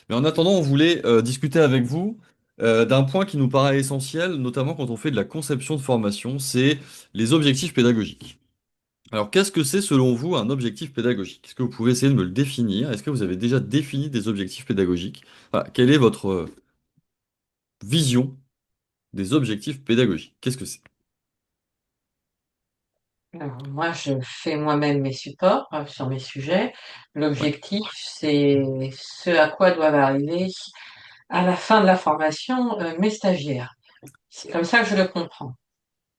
Mais en attendant, on voulait discuter avec vous d'un point qui nous paraît essentiel, notamment quand on fait de la conception de formation, c'est les objectifs pédagogiques. Alors, qu'est-ce que c'est selon vous un objectif pédagogique? Est-ce que vous pouvez essayer de me le définir? Est-ce que vous avez déjà défini des objectifs pédagogiques? Voilà, quelle est votre vision des objectifs pédagogiques? Qu'est-ce que c'est? Alors, moi, je fais moi-même mes supports sur mes sujets. Ouais. L'objectif, c'est ce à quoi doivent arriver à la fin de la formation mes stagiaires. C'est comme ça que je le comprends.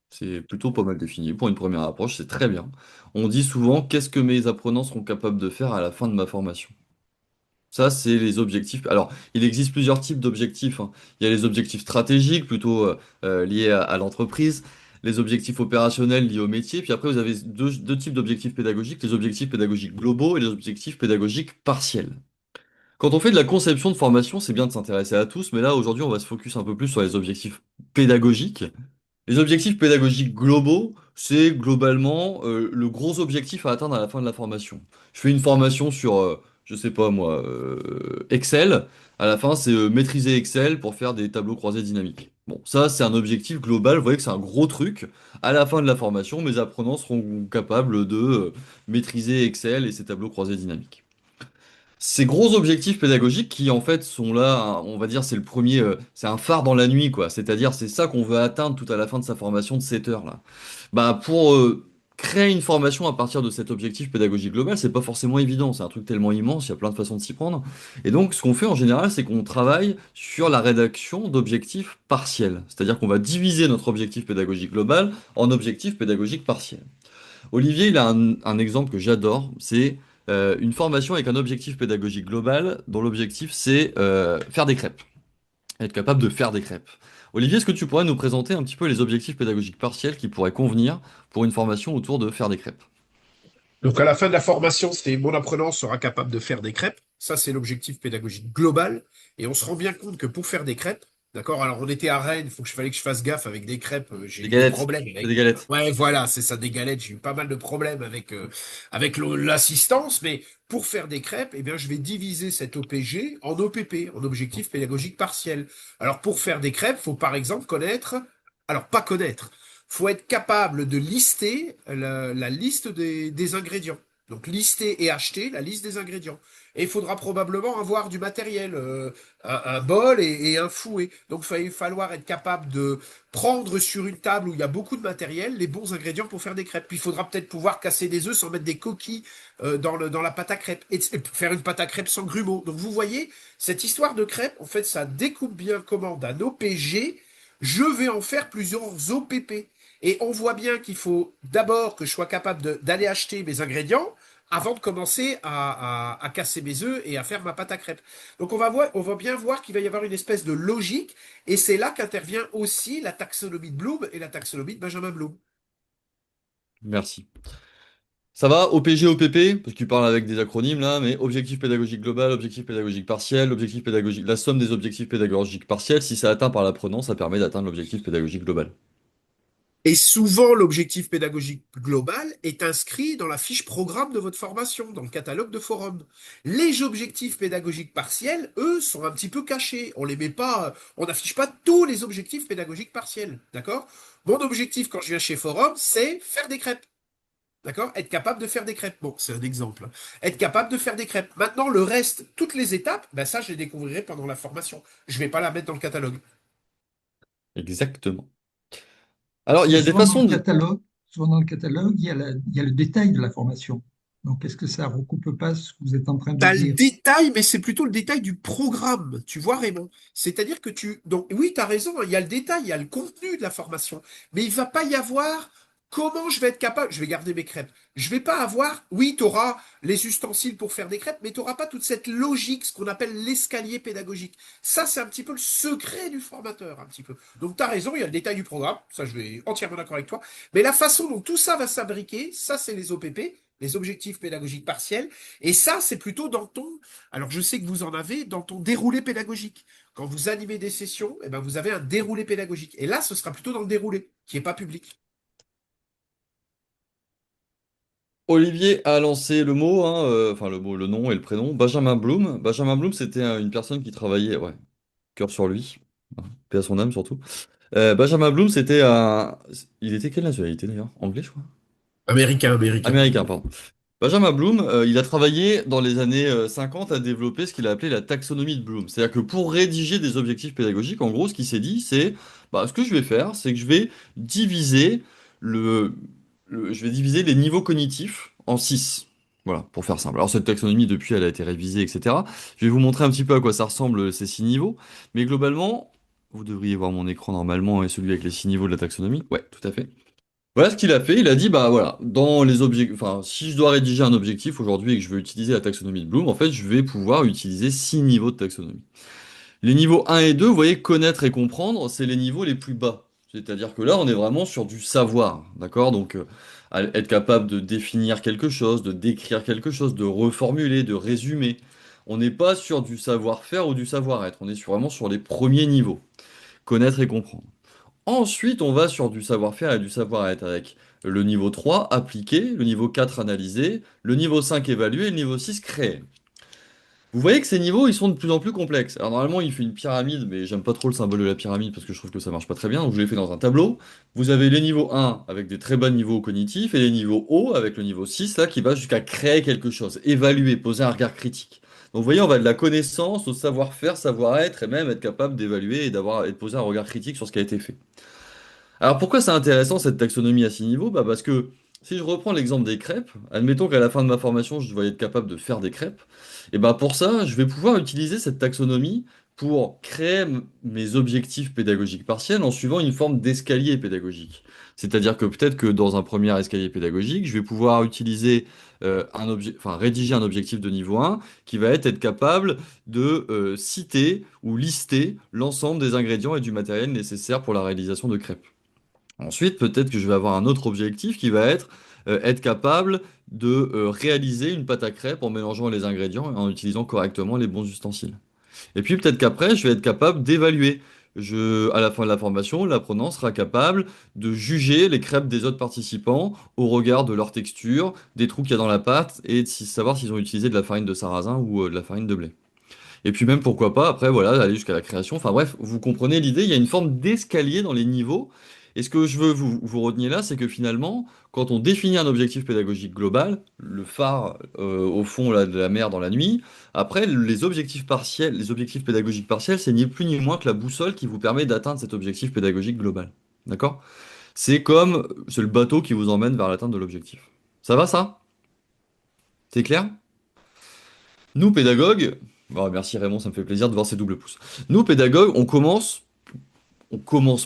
C'est plutôt pas mal défini. Pour une première approche, c'est très bien. On dit souvent, qu'est-ce que mes apprenants seront capables de faire à la fin de ma formation? Ça, c'est les objectifs. Alors, il existe plusieurs types d'objectifs, hein. Il y a les objectifs stratégiques, plutôt liés à l'entreprise, les objectifs opérationnels liés au métier, puis après, vous avez deux types d'objectifs pédagogiques, les objectifs pédagogiques globaux et les objectifs pédagogiques partiels. Quand on fait de la conception de formation, c'est bien de s'intéresser à tous, mais là, aujourd'hui, on va se focus un peu plus sur les objectifs pédagogiques. Les objectifs pédagogiques globaux, c'est globalement le gros objectif à atteindre à la fin de la formation. Je fais une formation sur, je sais pas moi, Excel. À la fin, c'est maîtriser Excel pour faire des tableaux croisés dynamiques. Bon, ça, c'est un objectif global. Vous voyez que c'est un gros truc. À la fin de la formation, mes apprenants seront capables de maîtriser Excel et ses tableaux croisés dynamiques. Ces gros objectifs pédagogiques qui en fait sont là, hein, on va dire c'est le premier, c'est un phare dans la nuit quoi. C'est-à-dire c'est ça qu'on veut atteindre tout à la fin de sa formation de 7 heures là. Bah pour créer une formation à partir de cet objectif pédagogique global, c'est pas forcément évident. C'est un truc tellement immense, il y a plein de façons de s'y prendre. Et donc ce qu'on fait en général, c'est qu'on travaille sur la rédaction d'objectifs partiels. C'est-à-dire qu'on va diviser notre objectif pédagogique global en objectifs pédagogiques partiels. Olivier, il a un exemple que j'adore, c'est une formation avec un objectif pédagogique global dont l'objectif c'est faire des crêpes, être capable de faire des crêpes. Olivier, est-ce que tu pourrais nous présenter un petit peu les objectifs pédagogiques partiels qui pourraient convenir pour une formation autour de faire des crêpes? Donc, à la fin de la formation, c'est mon apprenant sera capable de faire des crêpes. Ça, c'est l'objectif pédagogique global. Et on se rend bien compte que pour faire des crêpes, d'accord, alors on était à Rennes, fallait que je fasse gaffe avec des crêpes. J'ai Des eu des galettes. problèmes C'est des avec. galettes. Ouais, voilà, c'est ça, des galettes. J'ai eu pas mal de problèmes avec l'assistance. Mais pour faire des crêpes, eh bien, je vais diviser cet OPG en OPP, en objectif pédagogique partiel. Alors, pour faire des crêpes, faut par exemple connaître. Alors, pas connaître faut être capable de lister la liste des ingrédients. Donc lister et acheter la liste des ingrédients. Et il faudra probablement avoir du matériel, un bol et un fouet. Donc il va falloir être capable de prendre sur une table où il y a beaucoup de matériel les bons ingrédients pour faire des crêpes. Puis il faudra peut-être pouvoir casser des œufs sans mettre des coquilles dans la pâte à crêpes et faire une pâte à crêpes sans grumeaux. Donc vous voyez, cette histoire de crêpes, en fait, ça découpe bien comment d'un OPG, je vais en faire plusieurs OPP. Et on voit bien qu'il faut d'abord que je sois capable d'aller acheter mes ingrédients avant de commencer à casser mes œufs et à faire ma pâte à crêpes. Donc on va bien voir qu'il va y avoir une espèce de logique, et c'est là qu'intervient aussi la taxonomie de Bloom et la taxonomie de Benjamin Bloom. Merci. Ça va, OPG, OPP, parce que tu parles avec des acronymes là, mais objectif pédagogique global, objectif pédagogique partiel, objectif pédagogique, la somme des objectifs pédagogiques partiels, si ça atteint par l'apprenant, ça permet d'atteindre l'objectif pédagogique global. Et souvent, l'objectif pédagogique global est inscrit dans la fiche programme de votre formation, dans le catalogue de forum. Les objectifs pédagogiques partiels, eux, sont un petit peu cachés. On les met pas, on n'affiche pas tous les objectifs pédagogiques partiels, d'accord? Mon objectif quand je viens chez Forum, c'est faire des crêpes. D'accord? Être capable de faire des crêpes. Bon, c'est un exemple. Être capable de faire des crêpes. Maintenant, le reste, toutes les étapes, ben ça, je les découvrirai pendant la formation. Je vais pas la mettre dans le catalogue. Exactement. Alors, Parce il y que a des façons de... souvent dans le catalogue, il y a le détail de la formation. Donc, est-ce que ça ne recoupe pas ce que vous êtes en train de T'as le dire? détail, mais c'est plutôt le détail du programme, tu vois, Raymond. C'est-à-dire que tu... Donc oui, tu as raison, hein, il y a le détail, il y a le contenu de la formation, mais il va pas y avoir comment je vais être capable, je vais garder mes crêpes. Je vais pas avoir, oui, tu auras les ustensiles pour faire des crêpes, mais tu n'auras pas toute cette logique, ce qu'on appelle l'escalier pédagogique. Ça, c'est un petit peu le secret du formateur, un petit peu. Donc tu as raison, il y a le détail du programme, ça je vais entièrement d'accord avec toi, mais la façon dont tout ça va s'abriquer, ça c'est les OPP, les objectifs pédagogiques partiels. Et ça, c'est plutôt dans ton, alors je sais que vous en avez, dans ton déroulé pédagogique. Quand vous animez des sessions, eh ben, vous avez un déroulé pédagogique. Et là, ce sera plutôt dans le déroulé, qui n'est pas public. Olivier a lancé le mot, hein, enfin le mot, le nom et le prénom, Benjamin Bloom. Benjamin Bloom, c'était une personne qui travaillait, ouais, cœur sur lui, hein, paix à son âme surtout. Benjamin Bloom, c'était un... Il était quelle nationalité d'ailleurs? Anglais, je crois? Américain, américain. Américain, pardon. Benjamin Bloom, il a travaillé dans les années 50 à développer ce qu'il a appelé la taxonomie de Bloom. C'est-à-dire que pour rédiger des objectifs pédagogiques, en gros, ce qu'il s'est dit, c'est bah, ce que je vais faire, c'est que je vais diviser le, je vais diviser les niveaux cognitifs en 6. Voilà, pour faire simple. Alors cette taxonomie, depuis, elle a été révisée, etc. Je vais vous montrer un petit peu à quoi ça ressemble ces 6 niveaux. Mais globalement, vous devriez voir mon écran normalement et celui avec les 6 niveaux de la taxonomie. Ouais, tout à fait. Voilà ce qu'il a fait. Il a dit, bah voilà, dans les objectifs, enfin, si je dois rédiger un objectif aujourd'hui et que je veux utiliser la taxonomie de Bloom, en fait, je vais pouvoir utiliser 6 niveaux de taxonomie. Les niveaux un et 2, vous voyez, connaître et comprendre, c'est les niveaux les plus bas. C'est-à-dire que là, on est vraiment sur du savoir, d'accord? Donc, être capable de définir quelque chose, de décrire quelque chose, de reformuler, de résumer. On n'est pas sur du savoir-faire ou du savoir-être. On est vraiment sur les premiers niveaux. Connaître et comprendre. Ensuite, on va sur du savoir-faire et du savoir-être avec le niveau 3 appliqué, le niveau 4 analysé, le niveau 5 évalué et le niveau 6 créé. Vous voyez que ces niveaux, ils sont de plus en plus complexes. Alors normalement, il fait une pyramide, mais j'aime pas trop le symbole de la pyramide parce que je trouve que ça marche pas très bien, donc je l'ai fait dans un tableau. Vous avez les niveaux 1 avec des très bas niveaux cognitifs et les niveaux hauts avec le niveau 6 là qui va jusqu'à créer quelque chose, évaluer, poser un regard critique. Donc vous voyez, on va de la connaissance au savoir-faire, savoir-être et même être capable d'évaluer et de poser un regard critique sur ce qui a été fait. Alors pourquoi c'est intéressant cette taxonomie à 6 niveaux? Bah parce que si je reprends l'exemple des crêpes, admettons qu'à la fin de ma formation, je dois être capable de faire des crêpes, et bah pour ça, je vais pouvoir utiliser cette taxonomie pour créer mes objectifs pédagogiques partiels en suivant une forme d'escalier pédagogique. C'est-à-dire que peut-être que dans un premier escalier pédagogique, je vais pouvoir utiliser enfin, rédiger un objectif de niveau 1 qui va être capable de citer ou lister l'ensemble des ingrédients et du matériel nécessaire pour la réalisation de crêpes. Ensuite, peut-être que je vais avoir un autre objectif qui va être capable de réaliser une pâte à crêpes en mélangeant les ingrédients et en utilisant correctement les bons ustensiles. Et puis peut-être qu'après, je vais être capable d'évaluer. À la fin de la formation, l'apprenant sera capable de juger les crêpes des autres participants au regard de leur texture, des trous qu'il y a dans la pâte et de savoir s'ils ont utilisé de la farine de sarrasin ou de la farine de blé. Et puis même pourquoi pas, après voilà, aller jusqu'à la création. Enfin bref, vous comprenez l'idée, il y a une forme d'escalier dans les niveaux. Et ce que je veux vous retenir là, c'est que finalement, quand on définit un objectif pédagogique global, le phare au fond là, de la mer dans la nuit, après les objectifs partiels, les objectifs pédagogiques partiels, c'est ni plus ni moins que la boussole qui vous permet d'atteindre cet objectif pédagogique global. D'accord? C'est le bateau qui vous emmène vers l'atteinte de l'objectif. Ça va ça? C'est clair? Nous, pédagogues, oh, merci Raymond, ça me fait plaisir de voir ces doubles pouces. Nous, pédagogues, on commence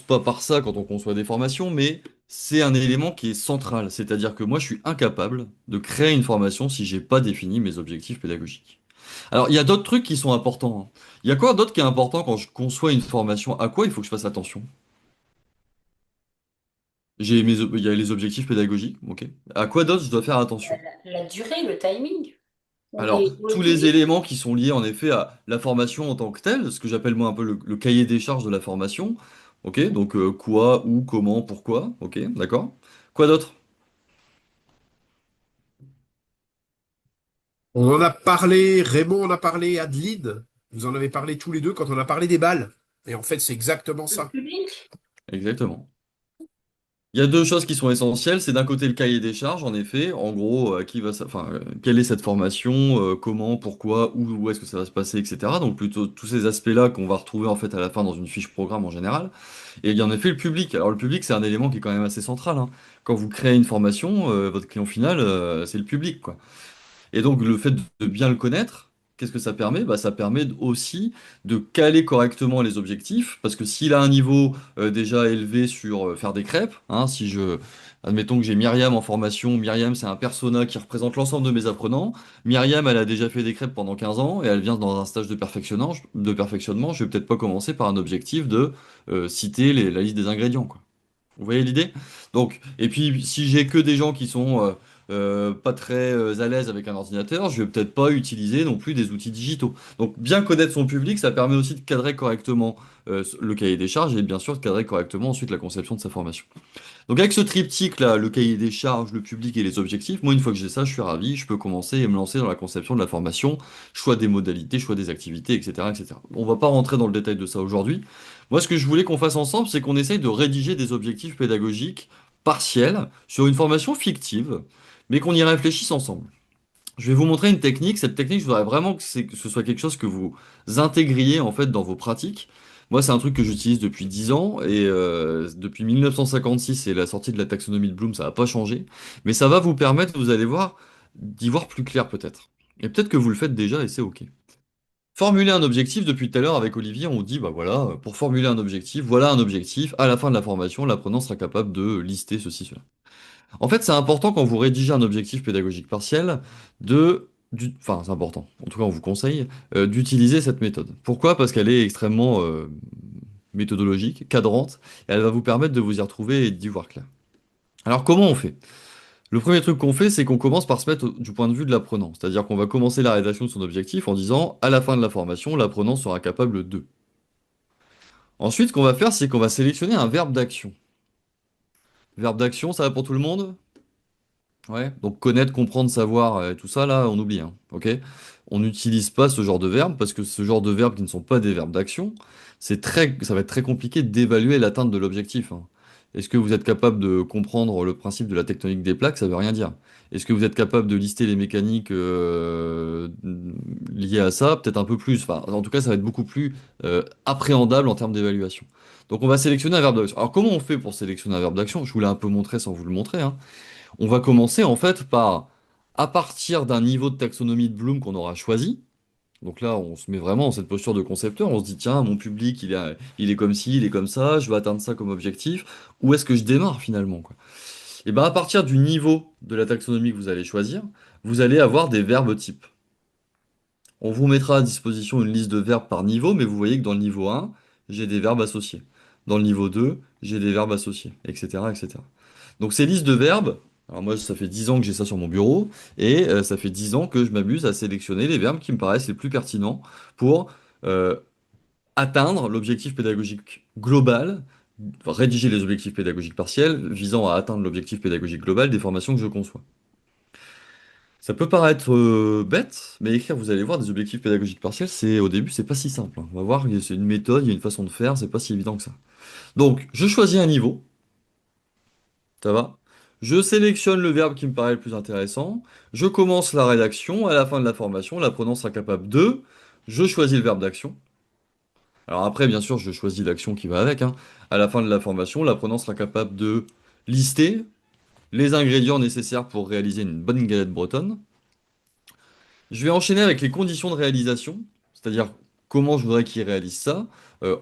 pas par ça quand on conçoit des formations, mais c'est un élément qui est central. C'est-à-dire que moi, je suis incapable de créer une formation si j'ai pas défini mes objectifs pédagogiques. Alors, il y a d'autres trucs qui sont importants, hein. Il y a quoi d'autre qui est important quand je conçois une formation? À quoi il faut que je fasse attention? Il y a les objectifs pédagogiques, ok. À quoi d'autre je dois faire attention? La durée, le timing, Alors, ou tous le les public. éléments qui sont liés en effet à la formation en tant que telle, ce que j'appelle moi un peu le cahier des charges de la formation. Ok, donc quoi, où, comment, pourquoi. Ok, d'accord. Quoi d'autre? On en a parlé, Raymond en a parlé, Adeline. Vous en avez parlé tous les deux quand on a parlé des balles. Et en fait, c'est exactement Le ça. public. Exactement. Il y a deux choses qui sont essentielles. C'est d'un côté le cahier des charges, en effet. En gros, quelle est cette formation, comment, pourquoi, où est-ce que ça va se passer, etc. Donc plutôt tous ces aspects-là qu'on va retrouver en fait à la fin dans une fiche programme en général. Et il y a en effet le public. Alors le public, c'est un élément qui est quand même assez central, hein. Quand vous créez une formation, votre client final, c'est le public, quoi. Et donc le fait de bien le connaître, qu'est-ce que ça permet? Bah, ça permet aussi de caler correctement les objectifs, parce que s'il a un niveau déjà élevé sur faire des crêpes, hein, admettons que j'ai Myriam en formation, Myriam c'est un persona qui représente l'ensemble de mes apprenants, Myriam elle a déjà fait des crêpes pendant 15 ans et elle vient dans un stage de perfectionnement, je vais peut-être pas commencer par un objectif de citer la liste des ingrédients, quoi. Vous voyez l'idée? Donc, et puis si j'ai que des gens qui sont pas très à l'aise avec un ordinateur, je vais peut-être pas utiliser non plus des outils digitaux. Donc bien connaître son public, ça permet aussi de cadrer correctement le cahier des charges et bien sûr de cadrer correctement ensuite la conception de sa formation. Donc avec ce triptyque là, le cahier des charges, le public et les objectifs, moi une fois que j'ai ça, je suis ravi, je peux commencer et me lancer dans la conception de la formation, choix des modalités, choix des activités, etc., etc. On va pas rentrer dans le détail de ça aujourd'hui. Moi ce que je voulais qu'on fasse ensemble, c'est qu'on essaye de rédiger des objectifs pédagogiques partiels sur une formation fictive, mais qu'on y réfléchisse ensemble. Je vais vous montrer une technique. Cette technique, je voudrais vraiment que ce soit quelque chose que vous intégriez en fait dans vos pratiques. Moi, c'est un truc que j'utilise depuis 10 ans et depuis 1956 et la sortie de la taxonomie de Bloom, ça n'a pas changé. Mais ça va vous permettre, vous allez voir, d'y voir plus clair peut-être. Et peut-être que vous le faites déjà et c'est OK. Formuler un objectif, depuis tout à l'heure avec Olivier, on dit, bah voilà, pour formuler un objectif, voilà un objectif. À la fin de la formation, l'apprenant sera capable de lister ceci, cela. En fait, c'est important quand vous rédigez un objectif pédagogique partiel enfin, c'est important. En tout cas, on vous conseille d'utiliser cette méthode. Pourquoi? Parce qu'elle est extrêmement méthodologique, cadrante, et elle va vous permettre de vous y retrouver et d'y voir clair. Alors, comment on fait? Le premier truc qu'on fait, c'est qu'on commence par se mettre du point de vue de l'apprenant. C'est-à-dire qu'on va commencer la rédaction de son objectif en disant, à la fin de la formation, l'apprenant sera capable de. Ensuite, ce qu'on va faire, c'est qu'on va sélectionner un verbe d'action. Verbe d'action, ça va pour tout le monde? Ouais, donc connaître, comprendre, savoir, tout ça, là, on oublie, hein, ok? On n'utilise pas ce genre de verbes parce que ce genre de verbes qui ne sont pas des verbes d'action, ça va être très compliqué d'évaluer l'atteinte de l'objectif, hein. Est-ce que vous êtes capable de comprendre le principe de la tectonique des plaques? Ça veut rien dire. Est-ce que vous êtes capable de lister les mécaniques liées à ça? Peut-être un peu plus. Enfin, en tout cas, ça va être beaucoup plus appréhendable en termes d'évaluation. Donc, on va sélectionner un verbe d'action. Alors, comment on fait pour sélectionner un verbe d'action? Je vous l'ai un peu montré sans vous le montrer, hein. On va commencer en fait par, à partir d'un niveau de taxonomie de Bloom qu'on aura choisi, donc là on se met vraiment dans cette posture de concepteur, on se dit tiens, mon public il est comme ci, il est comme ça, je veux atteindre ça comme objectif, où est-ce que je démarre finalement, quoi? Et bien à partir du niveau de la taxonomie que vous allez choisir, vous allez avoir des verbes types. On vous mettra à disposition une liste de verbes par niveau, mais vous voyez que dans le niveau 1, j'ai des verbes associés. Dans le niveau 2, j'ai des verbes associés, etc., etc. Donc ces listes de verbes, alors moi ça fait 10 ans que j'ai ça sur mon bureau, et ça fait 10 ans que je m'amuse à sélectionner les verbes qui me paraissent les plus pertinents pour euh, atteindre l'objectif pédagogique global, enfin, rédiger les objectifs pédagogiques partiels visant à atteindre l'objectif pédagogique global des formations que je conçois. Ça peut paraître bête, mais écrire, vous allez voir, des objectifs pédagogiques partiels, au début, c'est pas si simple, hein. On va voir, c'est une méthode, il y a une façon de faire, c'est pas si évident que ça. Donc, je choisis un niveau, ça va. Je sélectionne le verbe qui me paraît le plus intéressant. Je commence la rédaction. À la fin de la formation, l'apprenant sera capable de. Je choisis le verbe d'action. Alors après, bien sûr, je choisis l'action qui va avec, hein. À la fin de la formation, l'apprenant sera capable de lister les ingrédients nécessaires pour réaliser une bonne galette bretonne. Je vais enchaîner avec les conditions de réalisation, c'est-à-dire comment je voudrais qu'il réalise ça,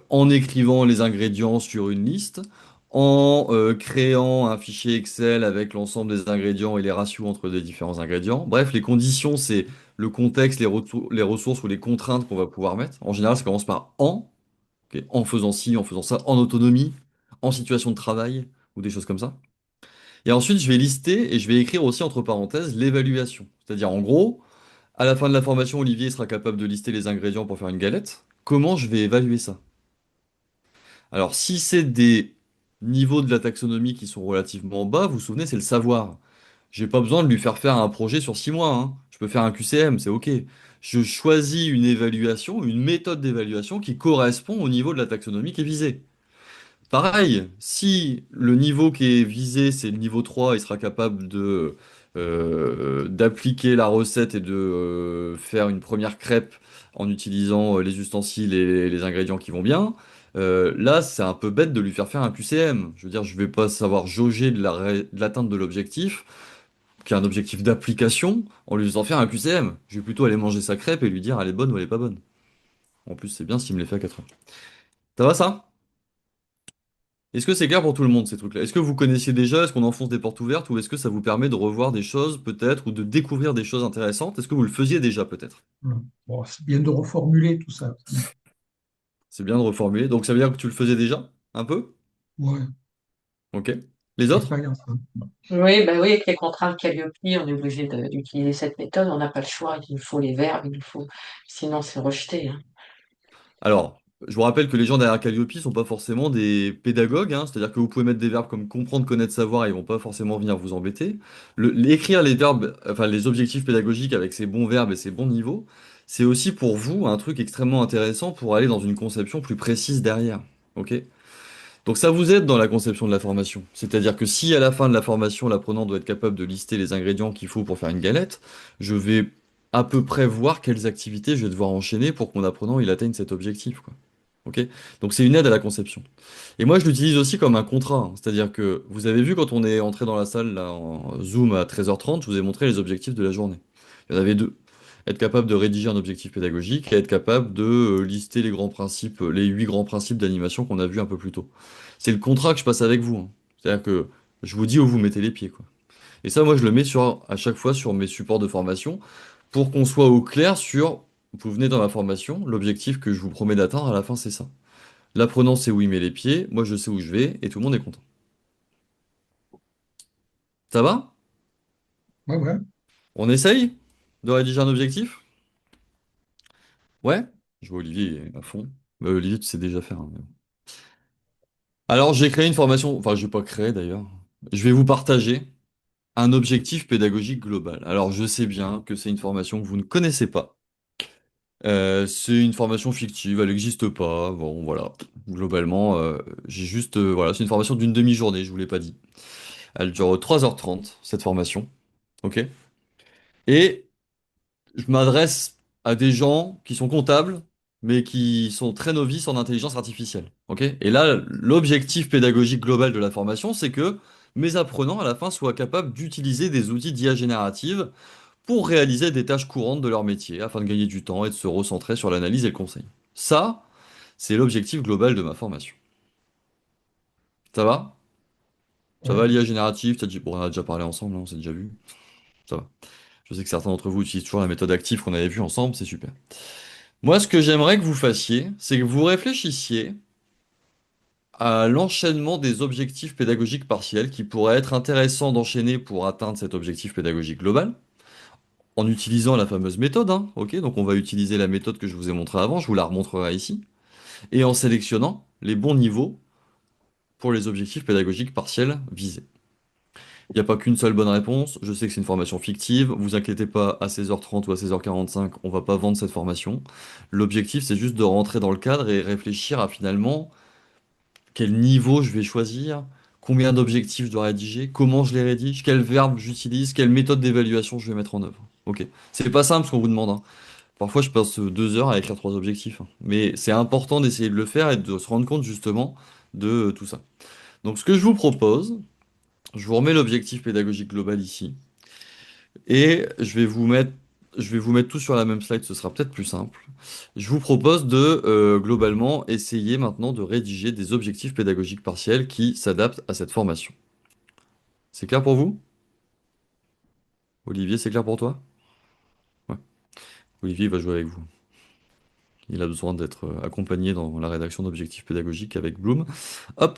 en écrivant les ingrédients sur une liste, en créant un fichier Excel avec l'ensemble des ingrédients et les ratios entre les différents ingrédients. Bref, les conditions, c'est le contexte, les ressources ou les contraintes qu'on va pouvoir mettre. En général, ça commence par en, ok, en faisant ci, en faisant ça, en autonomie, en situation de travail, ou des choses comme ça. Et ensuite, je vais lister et je vais écrire aussi entre parenthèses l'évaluation. C'est-à-dire, en gros, à la fin de la formation, Olivier sera capable de lister les ingrédients pour faire une galette. Comment je vais évaluer ça? Alors, si c'est des niveaux de la taxonomie qui sont relativement bas, vous vous souvenez, c'est le savoir. J'ai pas besoin de lui faire faire un projet sur 6 mois, hein. Je peux faire un QCM, c'est OK. Je choisis une évaluation, une méthode d'évaluation qui correspond au niveau de la taxonomie qui est visé. Pareil, si le niveau qui est visé, c'est le niveau 3, il sera capable d'appliquer la recette et de faire une première crêpe en utilisant les ustensiles et les ingrédients qui vont bien. Là, c'est un peu bête de lui faire faire un QCM. Je veux dire, je vais pas savoir jauger de l'atteinte de l'objectif, qui est un objectif d'application, en lui faisant faire un QCM. Je vais plutôt aller manger sa crêpe et lui dire elle est bonne ou elle est pas bonne. En plus, c'est bien s'il me les fait à 4 heures. Ça va ça? Est-ce que c'est clair pour tout le monde ces trucs-là? Est-ce que vous connaissiez déjà? Est-ce qu'on enfonce des portes ouvertes? Ou est-ce que ça vous permet de revoir des choses peut-être ou de découvrir des choses intéressantes? Est-ce que vous le faisiez déjà peut-être? Voilà. Bon, c'est bien de reformuler tout ça. C'est bien de reformuler. Donc ça veut dire que tu le faisais déjà? Un peu? Ouais. Ok. Les autres? L'expérience, hein. Oui, bah oui, avec les contraintes Calliope, on est obligé d'utiliser cette méthode. On n'a pas le choix. Il nous faut les verbes, il nous faut. Sinon, c'est rejeté, hein. Alors, je vous rappelle que les gens derrière Calliope sont pas forcément des pédagogues, hein, c'est-à-dire que vous pouvez mettre des verbes comme comprendre, connaître, savoir, et ils vont pas forcément venir vous embêter. Écrire les verbes, enfin les objectifs pédagogiques avec ces bons verbes et ces bons niveaux, c'est aussi pour vous un truc extrêmement intéressant pour aller dans une conception plus précise derrière. Ok? Donc ça vous aide dans la conception de la formation. C'est-à-dire que si à la fin de la formation, l'apprenant doit être capable de lister les ingrédients qu'il faut pour faire une galette, je vais à peu près voir quelles activités je vais devoir enchaîner pour que mon apprenant il atteigne cet objectif, quoi. Ok? Donc c'est une aide à la conception. Et moi je l'utilise aussi comme un contrat, hein. C'est-à-dire que vous avez vu quand on est entré dans la salle là, en Zoom à 13h30, je vous ai montré les objectifs de la journée. Il y en avait deux. Être capable de rédiger un objectif pédagogique et être capable de lister les grands principes, les 8 grands principes d'animation qu'on a vus un peu plus tôt. C'est le contrat que je passe avec vous, hein. C'est-à-dire que je vous dis où vous mettez les pieds, quoi. Et ça, moi, je le mets à chaque fois sur mes supports de formation pour qu'on soit au clair sur, vous venez dans ma formation, l'objectif que je vous promets d'atteindre à la fin, c'est ça. L'apprenant sait où il met les pieds, moi je sais où je vais, et tout le monde est content. Ça va? Ouais, ouais. On essaye de rédiger un objectif? Ouais? Je vois Olivier à fond. Olivier, tu sais déjà faire, hein. Alors, j'ai créé une formation, enfin, je vais pas créer d'ailleurs. Je vais vous partager un objectif pédagogique global. Alors, je sais bien que c'est une formation que vous ne connaissez pas. C'est une formation fictive, elle n'existe pas. Bon, voilà. Globalement, j'ai juste, voilà, c'est une formation d'une demi-journée, je vous l'ai pas dit. Elle dure 3h30 cette formation. Ok? Et je m'adresse à des gens qui sont comptables, mais qui sont très novices en intelligence artificielle. Ok? Et là, l'objectif pédagogique global de la formation, c'est que mes apprenants, à la fin, soient capables d'utiliser des outils d'IA générative pour réaliser des tâches courantes de leur métier, afin de gagner du temps et de se recentrer sur l'analyse et le conseil. Ça, c'est l'objectif global de ma formation. Ça va? Ça Ouais. va, l'IA générative? Bon, on a déjà parlé ensemble, hein, on s'est déjà vu. Ça va. Je sais que certains d'entre vous utilisent toujours la méthode active qu'on avait vue ensemble, c'est super. Moi, ce que j'aimerais que vous fassiez, c'est que vous réfléchissiez à l'enchaînement des objectifs pédagogiques partiels qui pourraient être intéressants d'enchaîner pour atteindre cet objectif pédagogique global, en utilisant la fameuse méthode, hein, ok? Donc on va utiliser la méthode que je vous ai montrée avant, je vous la remontrerai ici, et en sélectionnant les bons niveaux pour les objectifs pédagogiques partiels visés. Il n'y a pas qu'une seule bonne réponse, je sais que c'est une formation fictive, vous inquiétez pas, à 16h30 ou à 16h45, on va pas vendre cette formation. L'objectif, c'est juste de rentrer dans le cadre et réfléchir à finalement quel niveau je vais choisir, combien d'objectifs je dois rédiger, comment je les rédige, quel verbe j'utilise, quelle méthode d'évaluation je vais mettre en œuvre. Ok, c'est pas simple ce qu'on vous demande, hein. Parfois, je passe 2 heures à écrire 3 objectifs, hein. Mais c'est important d'essayer de le faire et de se rendre compte justement de tout ça. Donc, ce que je vous propose, je vous remets l'objectif pédagogique global ici. Et je vais vous mettre tout sur la même slide, ce sera peut-être plus simple. Je vous propose de globalement essayer maintenant de rédiger des objectifs pédagogiques partiels qui s'adaptent à cette formation. C'est clair pour vous? Olivier, c'est clair pour toi? Ouais. Olivier va jouer avec vous. Il a besoin d'être accompagné dans la rédaction d'objectifs pédagogiques avec Bloom. Hop,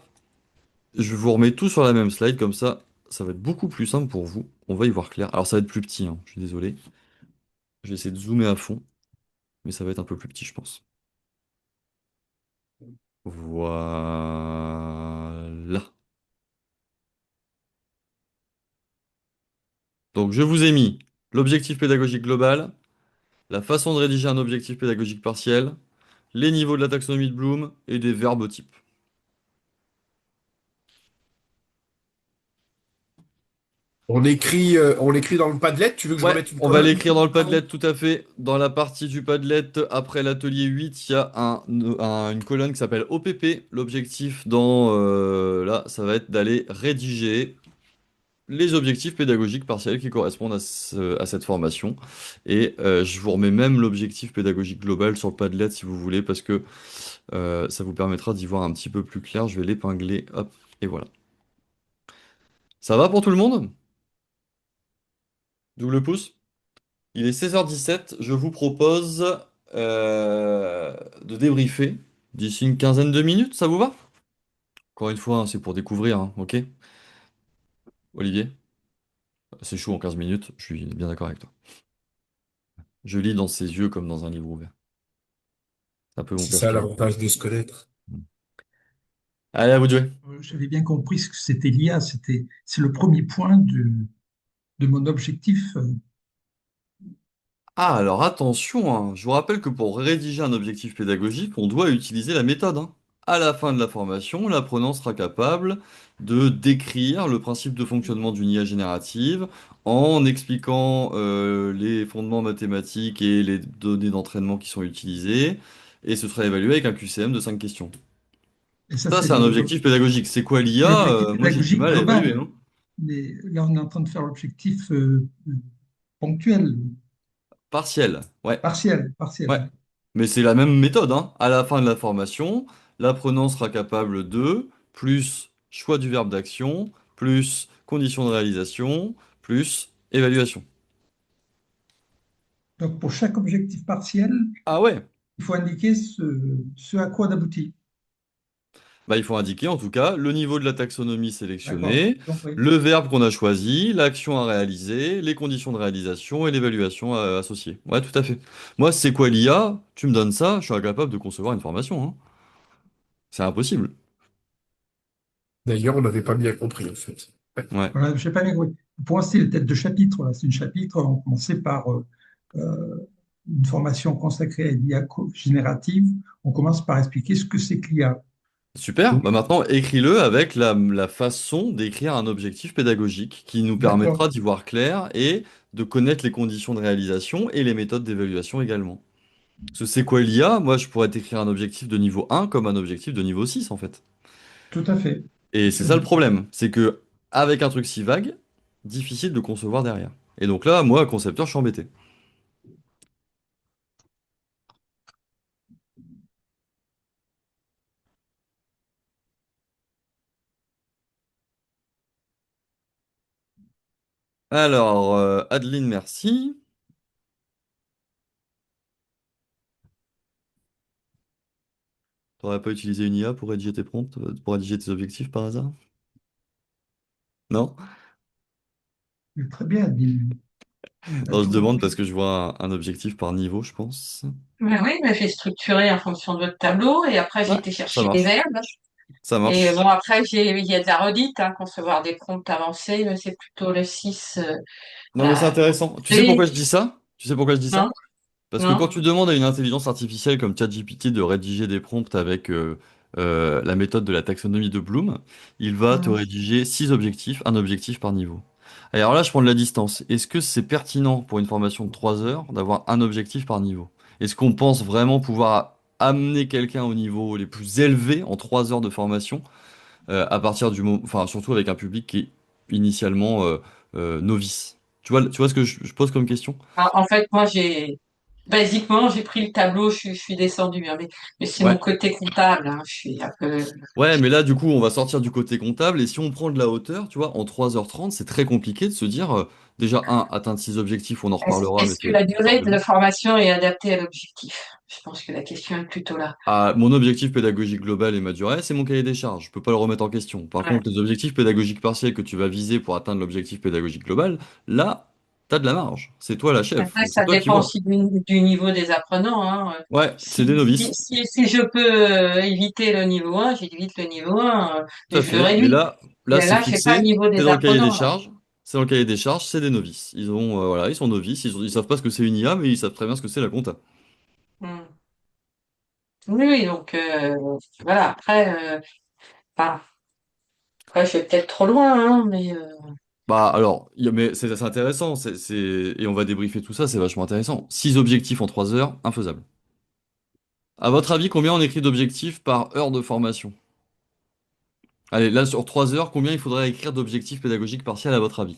je vous remets tout sur la même slide, comme ça va être beaucoup plus simple pour vous. On va y voir clair. Alors ça va être plus petit, hein, je suis désolé. Je vais essayer de zoomer à fond, mais ça va être un peu plus petit, je pense. Voilà. Donc je vous ai mis l'objectif pédagogique global, la façon de rédiger un objectif pédagogique partiel, les niveaux de la taxonomie de Bloom et des verbes types. On l'écrit dans le Padlet. Tu veux que je Ouais, remette une on va colonne? l'écrire dans le Padlet tout à fait. Dans la partie du Padlet, après l'atelier 8, il y a une colonne qui s'appelle OPP. L'objectif là, ça va être d'aller rédiger les objectifs pédagogiques partiels qui correspondent à cette formation. Et je vous remets même l'objectif pédagogique global sur le Padlet si vous voulez, parce que ça vous permettra d'y voir un petit peu plus clair. Je vais l'épingler, hop, et voilà. Ça va pour tout le monde? Double pouce? Il est 16h17, je vous propose de débriefer d'ici une quinzaine de minutes, ça vous va? Encore une fois, hein, c'est pour découvrir, hein, ok? Olivier, c'est chaud en 15 minutes, je suis bien d'accord avec toi. Je lis dans ses yeux comme dans un livre ouvert. C'est un peu mon C'est ça personnage. l'avantage de se connaître. Allez, à vous de jouer. J'avais bien compris ce que c'était l'IA, c'est le premier point de mon objectif. Ah, alors attention, hein. Je vous rappelle que pour rédiger un objectif pédagogique, on doit utiliser la méthode, hein. À la fin de la formation, l'apprenant sera capable de décrire le principe de fonctionnement d'une IA générative en expliquant les fondements mathématiques et les données d'entraînement qui sont utilisées, et ce sera évalué avec un QCM de 5 questions. Et ça, Ça, c'est c'est un objectif pédagogique. C'est quoi l'IA? l'objectif Moi, j'ai du pédagogique mal à évaluer, global. hein. Mais là, on est en train de faire l'objectif ponctuel, Partiel, ouais. partiel, partiel. Ouais, mais c'est la même méthode, hein. À la fin de la formation, l'apprenant sera capable de plus choix du verbe d'action, plus conditions de réalisation, plus évaluation. Donc, pour chaque objectif partiel, Ah ouais, il faut indiquer ce à quoi on aboutit. bah, il faut indiquer en tout cas le niveau de la taxonomie D'accord? sélectionnée, Compris. le verbe qu'on a choisi, l'action à réaliser, les conditions de réalisation et l'évaluation associée. Ouais, tout à fait. Moi, c'est quoi l'IA? Tu me donnes ça, je suis incapable de concevoir une formation, hein. C'est impossible. D'ailleurs, on n'avait pas bien compris, en fait. Ouais. Voilà, je sais pas bien compris. Pour moi, c'est les têtes de chapitre. Là. C'est une chapitre. On commençait par une formation consacrée à l'IA générative. On commence par expliquer ce que c'est que l'IA. Super, Donc, bah maintenant écris-le avec la façon d'écrire un objectif pédagogique qui nous permettra d'accord, d'y voir clair et de connaître les conditions de réalisation et les méthodes d'évaluation également. Parce que c'est quoi l'IA? Moi, je pourrais t'écrire un objectif de niveau 1 comme un objectif de niveau 6 en fait. tout à fait. Et c'est ça le Absolument. problème, c'est que avec un truc si vague, difficile de concevoir derrière. Et donc là, moi, concepteur, je suis embêté. Alors, Adeline, merci. T'aurais pas utilisé une IA pour rédiger tes prompts, pour rédiger tes objectifs par hasard? Non? Très bien, Dean. À Non, je tout demande parce repris. que je vois un objectif par niveau, je pense. Ben oui, ben j'ai structuré en fonction de votre tableau et après j'ai Ouais, été ça chercher des marche. verbes. Ça Et marche. bon, après, il y a de la redite, hein, concevoir des prompts avancés, mais c'est plutôt le 6 Non, mais c'est la intéressant. Tu sais pourquoi clé. je dis ça? Tu sais pourquoi je dis ça? Non, Parce que quand non. tu demandes à une intelligence artificielle comme ChatGPT de rédiger des prompts avec la méthode de la taxonomie de Bloom, il va te Mhm. rédiger 6 objectifs, un objectif par niveau. Alors là, je prends de la distance. Est-ce que c'est pertinent pour une formation de 3 heures d'avoir un objectif par niveau? Est-ce qu'on pense vraiment pouvoir amener quelqu'un au niveau les plus élevés en 3 heures de formation à partir du moment, enfin surtout avec un public qui est initialement novice? Tu vois ce que je pose comme question? En fait, moi, basiquement, j'ai pris le tableau, je suis descendue, hein, mais c'est mon Ouais. côté comptable, hein, je suis un peu. Ouais, mais là, du coup, on va sortir du côté comptable. Et si on prend de la hauteur, tu vois, en 3h30 c'est très compliqué de se dire, déjà, atteindre 6 objectifs, on en reparlera, mais Est-ce que c'est la l'heure durée de de la jeu. formation est adaptée à l'objectif? Je pense que la question est plutôt là. Ah, mon objectif pédagogique global et ma durée, c'est mon cahier des charges. Je peux pas le remettre en question. Par Ouais. contre, les objectifs pédagogiques partiels que tu vas viser pour atteindre l'objectif pédagogique global, là, t'as de la marge. C'est toi la chef. Après, Donc c'est ça toi qui dépend vois. aussi du niveau des apprenants, hein. Ouais, c'est des novices. Si je peux éviter le niveau 1, j'évite le niveau 1, Tout mais à je le fait. Mais réduis. là, Et c'est là, je sais pas le fixé. niveau C'est des dans le cahier des apprenants, là. charges. C'est dans le cahier des charges, c'est des novices. Ils ont, voilà, ils sont novices. Ils savent pas ce que c'est une IA, mais ils savent très bien ce que c'est la compta. Hmm. Oui, oui, donc voilà. Enfin, après, je vais peut-être trop loin, hein, mais Bah alors, mais c'est intéressant, et on va débriefer tout ça, c'est vachement intéressant. 6 objectifs en 3 heures, infaisable. À votre avis, combien on écrit d'objectifs par heure de formation? Allez, là sur 3 heures, combien il faudrait écrire d'objectifs pédagogiques partiels à votre avis?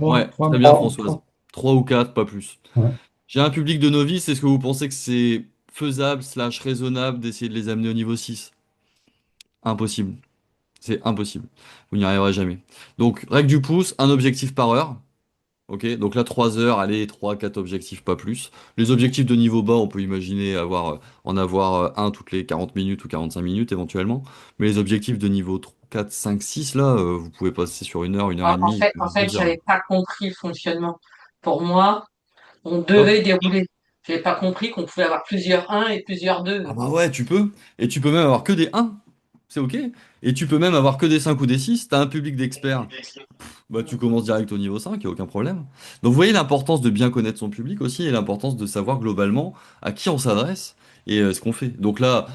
Ouais, Trois très bien maximum. Françoise. 3 ou 4, pas plus. Ouais. J'ai un public de novices, est-ce que vous pensez que c'est faisable slash raisonnable d'essayer de les amener au niveau 6? Impossible. C'est impossible. Vous n'y arriverez jamais. Donc, règle du pouce, un objectif par heure. Ok, donc là 3 heures, allez, 3, 4 objectifs, pas plus. Les objectifs de niveau bas, on peut imaginer en avoir un toutes les 40 minutes ou 45 minutes éventuellement. Mais les objectifs de niveau 4, 5, 6, là, vous pouvez passer sur une heure et En demie, fait, en fait, 2 heures. j'avais pas compris le fonctionnement. Pour moi, on Hop. devait dérouler. J'avais pas compris qu'on pouvait avoir plusieurs 1 et plusieurs 2. Ah bah ouais, tu peux. Et tu peux même avoir que des 1. C'est OK. Et tu peux même avoir que des 5 ou des 6. T'as un public d'experts. Bah, tu commences direct au niveau 5, il n'y a aucun problème. Donc, vous voyez l'importance de bien connaître son public aussi et l'importance de savoir globalement à qui on s'adresse et ce qu'on fait. Donc là,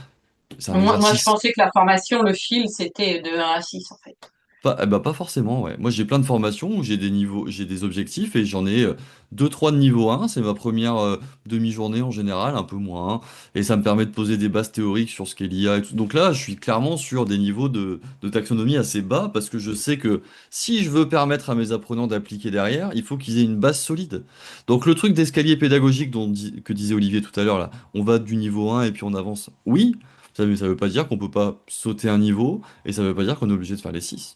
c'est un Moi, je exercice. pensais que la formation, le fil, c'était de 1 à 6, en fait. Pas, eh ben, pas forcément, ouais. Moi, j'ai plein de formations où j'ai des niveaux, j'ai des objectifs et j'en ai 2, 3 de niveau 1. C'est ma première demi-journée en général, un peu moins. Et ça me permet de poser des bases théoriques sur ce qu'est l'IA et tout. Donc là, je suis clairement sur des niveaux de taxonomie assez bas parce que je sais que si je veux permettre à mes apprenants d'appliquer derrière, il faut qu'ils aient une base solide. Donc le truc d'escalier pédagogique que disait Olivier tout à l'heure, là, on va du niveau 1 et puis on avance. Oui, ça veut pas dire qu'on peut pas sauter un niveau et ça veut pas dire qu'on est obligé de faire les 6.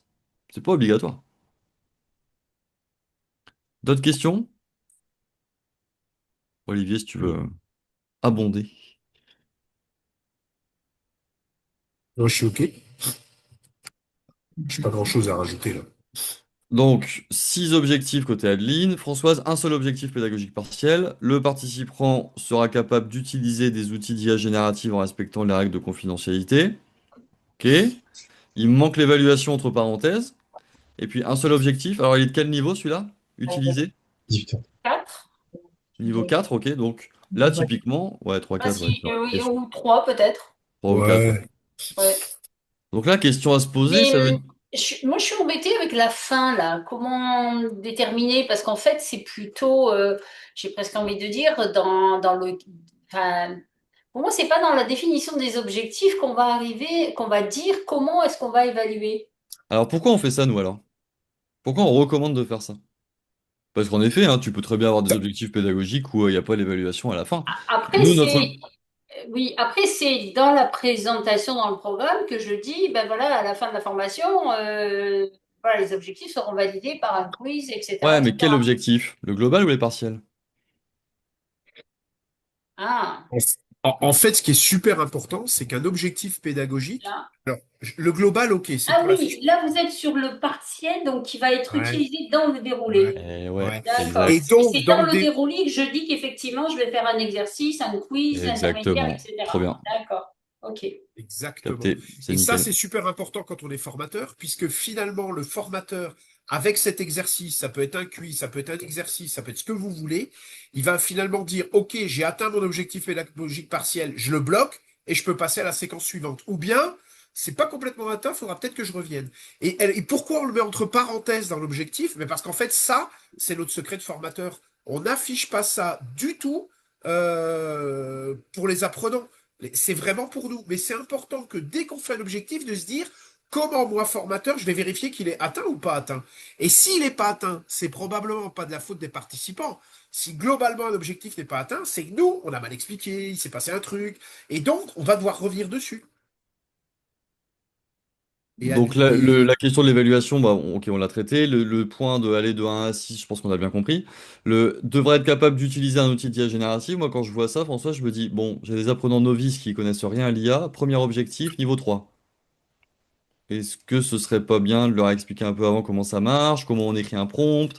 C'est pas obligatoire. D'autres questions? Olivier, si tu veux abonder. Non, je suis OK. J'ai pas grand-chose à rajouter là. Donc, 6 objectifs côté Adeline. Françoise, un seul objectif pédagogique partiel. Le participant sera capable d'utiliser des outils d'IA générative en respectant les règles de confidentialité. Ok. Il me manque l'évaluation entre parenthèses. Et puis, un seul objectif. Alors, il est de quel niveau celui-là? Utiliser? 18 heures. 4. Niveau 4, ok. Donc, là, typiquement, ouais, 3, Ah 4, ouais. si, oui, ou 3 peut-être. 3 ou 4, ouais. Ouais. Ouais. Donc là, question à se poser, Mais ça veut... moi, je suis embêtée avec la fin, là. Comment déterminer? Parce qu'en fait, c'est plutôt, j'ai presque envie de dire, dans le... Enfin, pour moi, c'est pas dans la définition des objectifs qu'on va arriver, qu'on va dire comment est-ce qu'on va évaluer. Alors, pourquoi on fait ça, nous, alors? Pourquoi on recommande de faire ça? Parce qu'en effet, hein, tu peux très bien avoir des objectifs pédagogiques où il n'y a pas l'évaluation à la fin. Après, Nous, notre... oui, après, c'est dans la présentation dans le programme que je dis, ben voilà, à la fin de la formation, voilà, les objectifs seront validés par un quiz, etc., Ouais, mais quel etc. objectif? Le global ou les partiels? Ah, En fait, ce qui est super important, c'est qu'un objectif pédagogique, là. alors, le global, OK, c'est Ah pour la oui, fiche. là, vous êtes sur le partiel, donc qui va être Ouais, utilisé dans le déroulé. ouais, Eh ouais, ouais. D'accord. Et exact. Et donc, c'est dans dans le le déroulé que je dis qu'effectivement, je vais faire un exercice, un quiz, l'intermédiaire, Exactement. Trop etc. bien. D'accord. OK. Exactement. Capté. C'est Et ça, nickel. c'est super important quand on est formateur, puisque finalement, le formateur, avec cet exercice, ça peut être un quiz, ça peut être un exercice, ça peut être ce que vous voulez, il va finalement dire, OK, j'ai atteint mon objectif pédagogique partiel, je le bloque et je peux passer à la séquence suivante. Ou bien, c'est pas complètement atteint, il faudra peut-être que je revienne. Et pourquoi on le met entre parenthèses dans l'objectif? Mais parce qu'en fait, ça, c'est notre secret de formateur. On n'affiche pas ça du tout pour les apprenants. C'est vraiment pour nous. Mais c'est important que dès qu'on fait un objectif, de se dire comment moi, formateur, je vais vérifier qu'il est atteint ou pas atteint. Et s'il n'est pas atteint, c'est probablement pas de la faute des participants. Si globalement un objectif n'est pas atteint, c'est que nous, on a mal expliqué, il s'est passé un truc. Et donc, on va devoir revenir dessus. Et, Donc la question de l'évaluation, bah, ok, on l'a traité. Le point de aller de 1 à 6, je pense qu'on a bien compris. Devrait être capable d'utiliser un outil d'IA générative. Moi, quand je vois ça, François, je me dis, bon, j'ai des apprenants novices qui connaissent rien à l'IA. Premier objectif, niveau 3. Est-ce que ce serait pas bien de leur expliquer un peu avant comment ça marche, comment on écrit un prompt?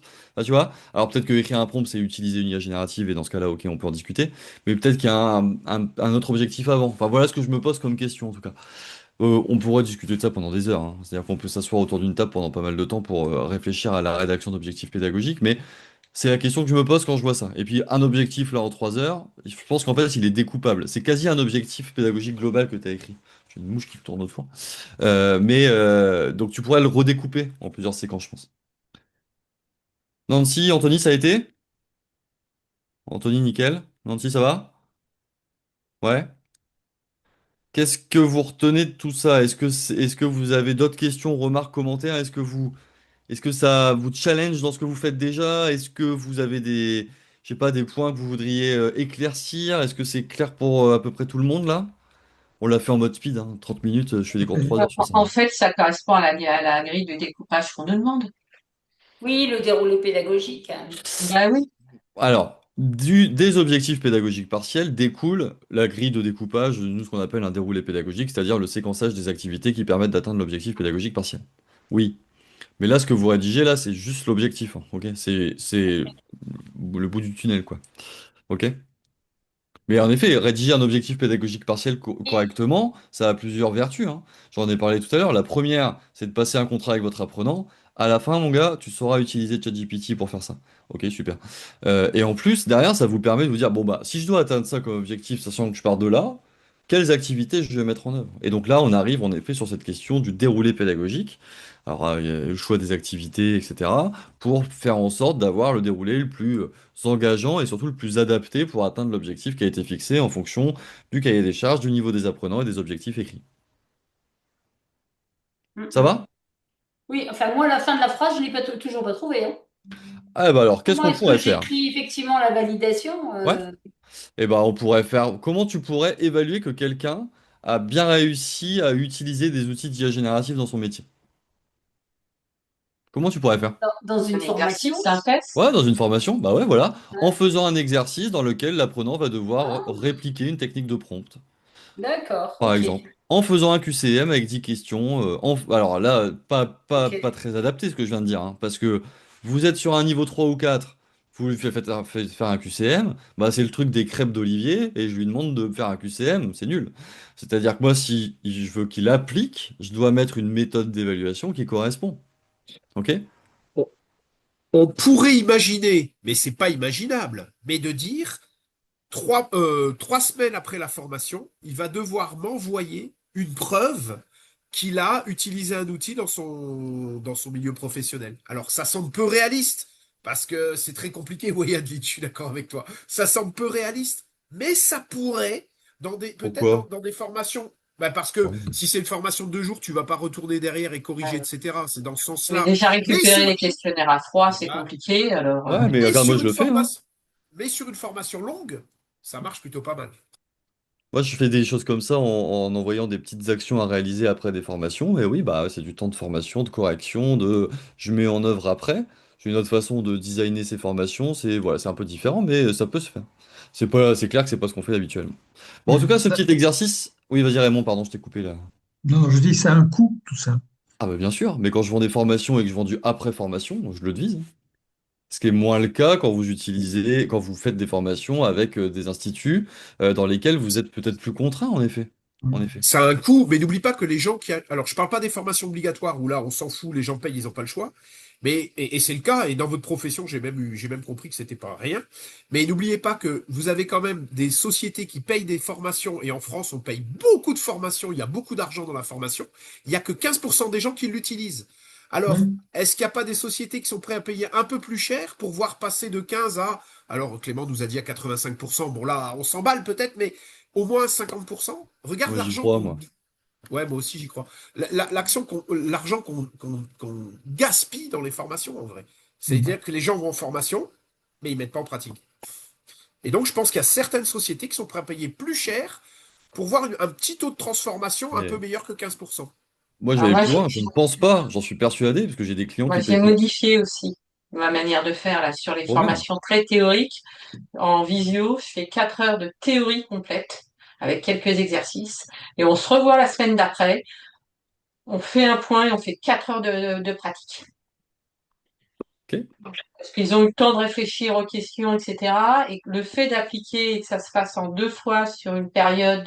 Tu vois? Alors peut-être que écrire un prompt, c'est utiliser une IA générative, et dans ce cas-là, ok, on peut en discuter. Mais peut-être qu'il y a un autre objectif avant. Enfin, voilà ce que je me pose comme question, en tout cas. On pourrait discuter de ça pendant des heures, hein. C'est-à-dire qu'on peut s'asseoir autour d'une table pendant pas mal de temps pour réfléchir à la rédaction d'objectifs pédagogiques, mais c'est la question que je me pose quand je vois ça. Et puis un objectif là en 3 heures, je pense qu'en fait il est découpable. C'est quasi un objectif pédagogique global que tu as écrit. J'ai une mouche qui tourne au fond. Donc tu pourrais le redécouper en plusieurs séquences, je pense. Nancy, Anthony, ça a été? Anthony, nickel. Nancy, ça va? Ouais. Qu'est-ce que vous retenez de tout ça? Est-ce que vous avez d'autres questions, remarques, commentaires? Est-ce que ça vous challenge dans ce que vous faites déjà? Est-ce que vous avez je sais pas, des points que vous voudriez éclaircir? Est-ce que c'est clair pour à peu près tout le monde là? On l'a fait en mode speed, hein, 30 minutes, je fais des cours de 3 heures sur ça. En fait, ça correspond à à la grille de découpage qu'on nous demande. Oui, le déroulé pédagogique, hein. Ben oui. Alors, Des objectifs pédagogiques partiels découle la grille de découpage, nous ce qu'on appelle un déroulé pédagogique, c'est-à-dire le séquençage des activités qui permettent d'atteindre l'objectif pédagogique partiel. Oui, mais là ce que vous rédigez là, c'est juste l'objectif, hein, ok? C'est le bout du tunnel, quoi. Ok? Mais en effet, rédiger un objectif pédagogique partiel correctement, ça a plusieurs vertus, hein. J'en ai parlé tout à l'heure. La première, c'est de passer un contrat avec votre apprenant. À la fin, mon gars, tu sauras utiliser ChatGPT pour faire ça. Ok, super. Et en plus, derrière, ça vous permet de vous dire, bon, bah, si je dois atteindre ça comme objectif, sachant que je pars de là, quelles activités je vais mettre en œuvre? Et donc là, on arrive en effet sur cette question du déroulé pédagogique. Alors, il y a le choix des activités, etc., pour faire en sorte d'avoir le déroulé le plus engageant et surtout le plus adapté pour atteindre l'objectif qui a été fixé en fonction du cahier des charges, du niveau des apprenants et des objectifs écrits. Mm, Ça mm. va? Oui, enfin moi, la fin de la phrase, je ne l'ai pas toujours pas trouvée, hein. Ah bah alors, qu'est-ce Comment qu'on est-ce que pourrait faire? j'écris effectivement la validation? Ouais? Eh ben, on pourrait faire. Comment tu pourrais évaluer que quelqu'un a bien réussi à utiliser des outils d'IA génératifs dans son métier? Comment tu pourrais faire? Dans Un une formation? exercice, un test? Ouais, dans une formation, bah ouais, voilà, en Ouais. faisant un exercice dans lequel l'apprenant va devoir Ah, répliquer une technique de prompt. d'accord, Par ok. exemple, en faisant un QCM avec 10 questions. Alors là, pas Ok. très adapté ce que je viens de dire, hein, parce que vous êtes sur un niveau 3 ou 4, vous lui faites faire un QCM, bah c'est le truc des crêpes d'Olivier, et je lui demande de faire un QCM, c'est nul. C'est-à-dire que moi, si je veux qu'il applique, je dois mettre une méthode d'évaluation qui correspond. Ok? On, on pourrait imaginer, mais c'est pas imaginable, mais de dire 3 semaines après la formation, il va devoir m'envoyer une preuve qu'il a utilisé un outil dans son milieu professionnel. Alors, ça semble peu réaliste, parce que c'est très compliqué, oui, Advite, je suis d'accord avec toi. Ça semble peu réaliste, mais ça pourrait, peut-être Pourquoi? dans des formations. Ben parce que Ouais. si c'est une formation de 2 jours, tu vas pas retourner derrière et corriger, Ouais. etc. C'est dans ce Mais sens-là. déjà Mais récupérer sur, les questionnaires à froid, c'est voilà. compliqué. Alors, Ouais, mais Mais regarde, moi sur je une le fais, hein. formation, mais sur une formation longue, ça marche plutôt pas mal. Moi, je fais des choses comme ça en envoyant des petites actions à réaliser après des formations. Et oui, bah, c'est du temps de formation, de correction, je mets en œuvre après. J'ai une autre façon de designer ces formations. C'est voilà, c'est un peu différent, mais ça peut se faire. C'est clair que c'est pas ce qu'on fait habituellement. Bon, en tout cas, ce petit exercice. Oui, vas-y, Raymond, pardon, je t'ai coupé là. Non, non, je dis, ça a un coût, tout ça. Ah, bah, bien sûr, mais quand je vends des formations et que je vends du après-formation, je le devise, hein. Ce qui est moins le cas quand vous faites des formations avec des instituts dans lesquels vous êtes peut-être plus contraint, en effet. En effet. Ça a un coût, mais n'oublie pas que les gens Alors, je parle pas des formations obligatoires où là, on s'en fout, les gens payent, ils n'ont pas le choix. Mais, et c'est le cas, et dans votre profession, j'ai même compris que c'était pas rien. Mais n'oubliez pas que vous avez quand même des sociétés qui payent des formations, et en France, on paye beaucoup de formations, il y a beaucoup d'argent dans la formation. Il y a que 15% des gens qui l'utilisent. Alors, Oui. est-ce qu'il n'y a pas des sociétés qui sont prêtes à payer un peu plus cher pour voir passer de 15 à, alors Clément nous a dit à 85%, bon là, on s'emballe peut-être, mais au moins 50%. Regarde Moi, j'y l'argent crois, qu'on... moi. Ouais, moi aussi j'y crois. L'argent qu'on gaspille dans les formations, en vrai. Mhm. C'est-à-dire que les gens vont en formation, mais ils mettent pas en pratique. Et donc, je pense qu'il y a certaines sociétés qui sont prêtes à payer plus cher pour voir un petit taux de transformation un peu Mais meilleur que 15%. moi, je vais alors aller moi, plus loin. Je ne pense pas, j'en suis persuadé, parce que j'ai des clients qui j'ai payent plus. modifié aussi ma manière de faire là sur les Trop bien. formations très théoriques. En visio, je fais 4 heures de théorie complète avec quelques exercices et on se revoit la semaine d'après. On fait un point et on fait 4 heures de pratique. Ok. Parce qu'ils ont eu le temps de réfléchir aux questions, etc. Et le fait d'appliquer et que ça se passe en 2 fois sur une période,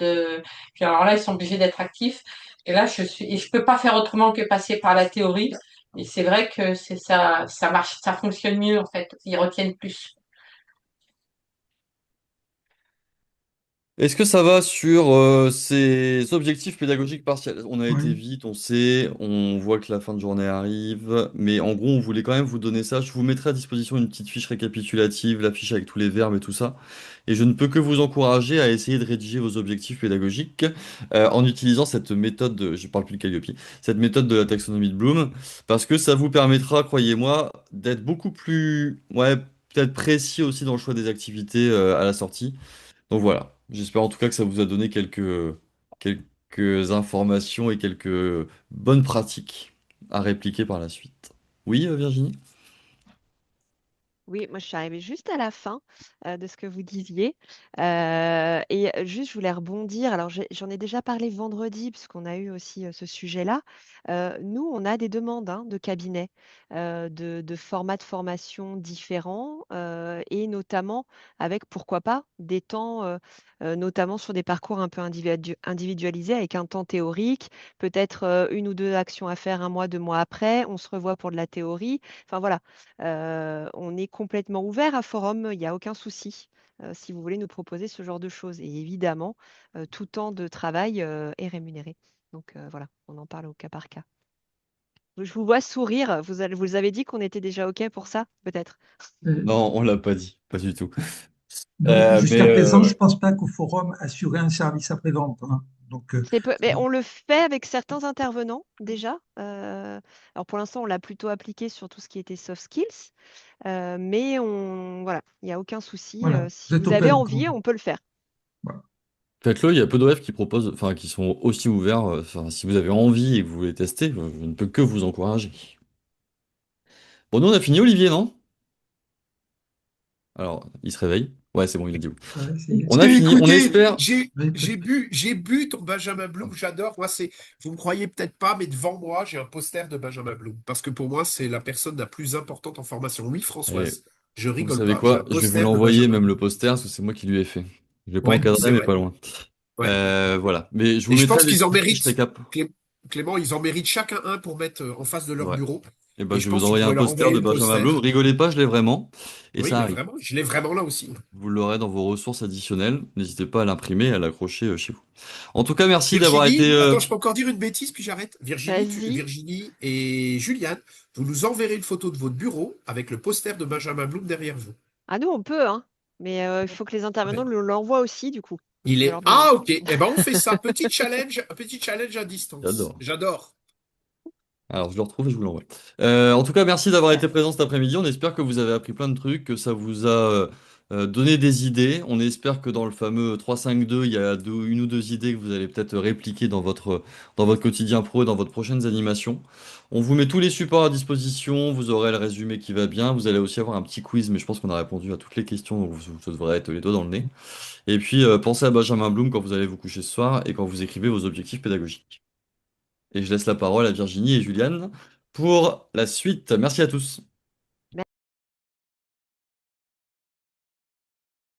puis alors là, ils sont obligés d'être actifs. Et là, je peux pas faire autrement que passer par la théorie. Et c'est vrai que c'est ça, ça marche, ça fonctionne mieux, en fait. Ils retiennent plus. Est-ce que ça va sur ces objectifs pédagogiques partiels? On a été Oui. vite, on sait, on voit que la fin de journée arrive, mais en gros, on voulait quand même vous donner ça. Je vous mettrai à disposition une petite fiche récapitulative, la fiche avec tous les verbes et tout ça. Et je ne peux que vous encourager à essayer de rédiger vos objectifs pédagogiques en utilisant cette méthode, je parle plus de Calliope, cette méthode de la taxonomie de Bloom, parce que ça vous permettra, croyez-moi, d'être beaucoup plus, ouais, peut-être précis aussi dans le choix des activités à la sortie. Donc voilà, j'espère en tout cas que ça vous a donné quelques informations et quelques bonnes pratiques à répliquer par la suite. Oui, Virginie? Oui, moi je suis arrivée juste à la fin de ce que vous disiez. Juste, je voulais rebondir. Alors, j'en ai déjà parlé vendredi, puisqu'on a eu aussi ce sujet-là. Nous, on a des demandes hein, de cabinets, de formats de formation différents, et notamment avec, pourquoi pas, des temps, notamment sur des parcours un peu individualisés, avec un temps théorique, peut-être une ou deux actions à faire un mois, 2 mois après. On se revoit pour de la théorie. Enfin voilà. On est complètement ouvert à Forum, il n'y a aucun souci si vous voulez nous proposer ce genre de choses. Et évidemment, tout temps de travail est rémunéré. Donc voilà, on en parle au cas par cas. Je vous vois sourire. Vous avez dit qu'on était déjà OK pour ça, peut-être. Euh, Non, on l'a pas dit, pas du tout. non, Mais jusqu'à présent, je ouais. ne pense pas qu'au forum assurait un service après-vente, hein. Donc, Mais on le fait avec certains intervenants déjà. Alors pour l'instant, on l'a plutôt appliqué sur tout ce qui était soft skills. Mais voilà, il n'y a aucun souci. voilà, Si vous êtes vous avez open, comme on envie, dit. on peut le faire. Voilà. Faites-le, il y a peu de rêves qui proposent, enfin, qui sont aussi ouverts. Enfin, si vous avez envie et que vous voulez tester, je ne peux que vous encourager. Bon, nous, on a fini, Olivier, non? Alors, il se réveille. Ouais, c'est bon, il a dit oui. Ouais, ça y est. On a fini, on Écoutez, espère. Ouais, pas de- j'ai bu ton Benjamin Bloom, j'adore. Moi, vous me croyez peut-être pas, mais devant moi, j'ai un poster de Benjamin Bloom. Parce que pour moi, c'est la personne la plus importante en formation. Oui, Et Françoise, je vous rigole savez pas. J'ai quoi? un Je vais vous poster de l'envoyer, Benjamin même Bloom. le poster, parce que c'est moi qui lui ai fait. Je l'ai pas Ouais, encadré, c'est mais vrai. pas loin. Ouais. Voilà. Mais je vous Et je mettrai pense les qu'ils en petites fiches méritent, récap. Clément, ils en méritent chacun un pour mettre en face de leur Ouais. bureau. Et ben, Et je je vais vous pense que tu envoyer un pourrais leur poster envoyer de le Benjamin poster. Bloom. Rigolez pas, je l'ai vraiment. Et Oui, ça mais arrive. vraiment, je l'ai vraiment là aussi. Vous l'aurez dans vos ressources additionnelles. N'hésitez pas à l'imprimer et à l'accrocher chez vous. En tout cas, merci d'avoir été. Virginie, attends, je peux encore dire une bêtise, puis j'arrête. Vas-y. Virginie et Juliane, vous nous enverrez une photo de votre bureau avec le poster de Benjamin Bloom derrière vous. Ah, nous, on peut, hein. Mais il faut que les intervenants Ouais. l'envoient aussi, du coup. Il Je vais est. leur demander. Ah, ok. Eh ben, on fait ça. Petit challenge à distance. J'adore. J'adore. Alors, je le retrouve et je vous l'envoie. En tout cas, merci d'avoir été Super. présent cet après-midi. On espère que vous avez appris plein de trucs, que ça vous a donné des idées. On espère que dans le fameux 3-5-2, il y a une ou deux idées que vous allez peut-être répliquer dans votre quotidien pro et dans votre prochaines animations. On vous met tous les supports à disposition. Vous aurez le résumé qui va bien. Vous allez aussi avoir un petit quiz, mais je pense qu'on a répondu à toutes les questions, donc vous devrez être les doigts dans le nez. Et puis, pensez à Benjamin Bloom quand vous allez vous coucher ce soir et quand vous écrivez vos objectifs pédagogiques. Et je laisse la parole à Virginie et Juliane pour la suite. Merci à tous.